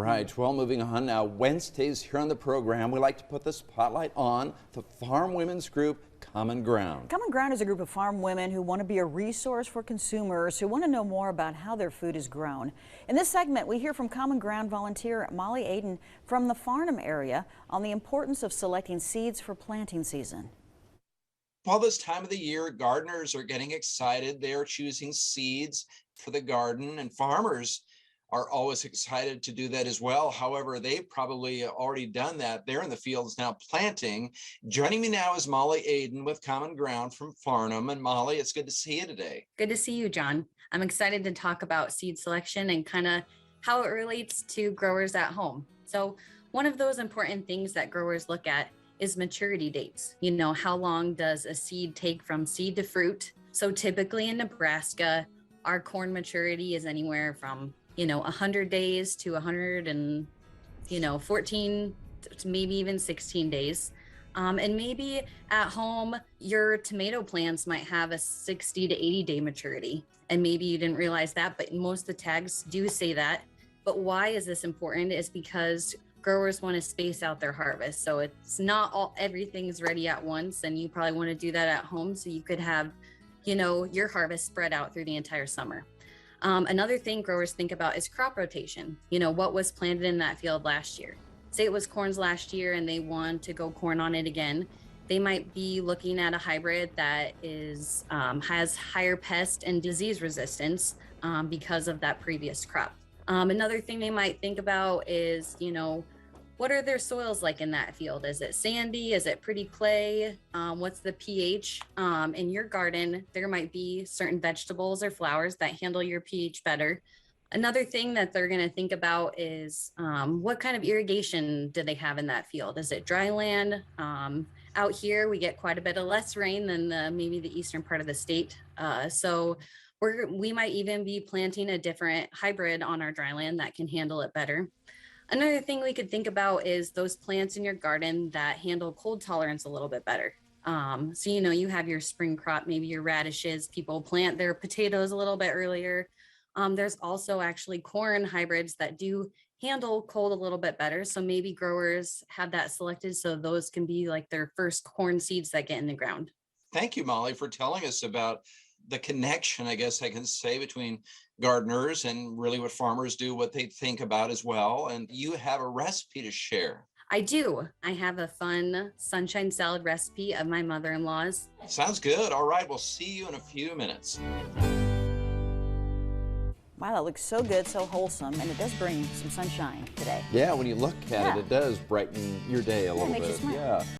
Right, well, moving on now, Wednesdays here on the program, we like to put the spotlight on the farm women's group, Common Ground. Common Ground is a group of farm women who want to be a resource for consumers who want to know more about how their food is grown. In this segment, we hear from Common Ground volunteer Molly Aden from the Farnham area on the importance of selecting seeds for planting season. All this time of the year, gardeners are getting excited. They are choosing seeds for the garden, and farmers are always excited to do that as well. However, they've probably already done that. They're in the fields now planting. Joining me now is Molly Aden with Common Ground from Farnham. And Molly, it's good to see you today. Good to see you, John. I'm excited to talk about seed selection and kind of how it relates to growers at home. So one of those important things that growers look at is maturity dates. You know, how long does a seed take from seed to fruit? So typically in Nebraska, our corn maturity is anywhere from 100 days to 114 to maybe even 16 days. And maybe at home, your tomato plants might have a 60 to 80 day maturity. And maybe you didn't realize that, but most of the tags do say that. But why is this important? Is because growers want to space out their harvest. So it's not everything's ready at once. And you probably want to do that at home so you could have, your harvest spread out through the entire summer. Another thing growers think about is crop rotation. What was planted in that field last year? Say it was corn's last year and they want to go corn on it again. They might be looking at a hybrid that has higher pest and disease resistance because of that previous crop. Another thing they might think about is, what are their soils like in that field? Is it sandy? Is it pretty clay? What's the pH? In your garden, there might be certain vegetables or flowers that handle your pH better. Another thing that they're going to think about is what kind of irrigation do they have in that field? Is it dry land? Out here, we get quite a bit of less rain than maybe the eastern part of the state. So we might even be planting a different hybrid on our dry land that can handle it better. Another thing we could think about is those plants in your garden that handle cold tolerance a little bit better. So, you have your spring crop, maybe your radishes, people plant their potatoes a little bit earlier. There's also actually corn hybrids that do handle cold a little bit better. So maybe growers have that selected so those can be like their first corn seeds that get in the ground. Thank you, Molly, for telling us about the connection, I guess I can say, between gardeners and really what farmers do, what they think about as well. And you have a recipe to share. I do. I have a fun sunshine salad recipe of my mother-in-law's. Sounds good. All right, we'll see you in a few minutes. Wow, that looks so good, so wholesome, and it does bring some sunshine today. Yeah, when you look at it, it does brighten your day a little makes you bit. smile. Yeah.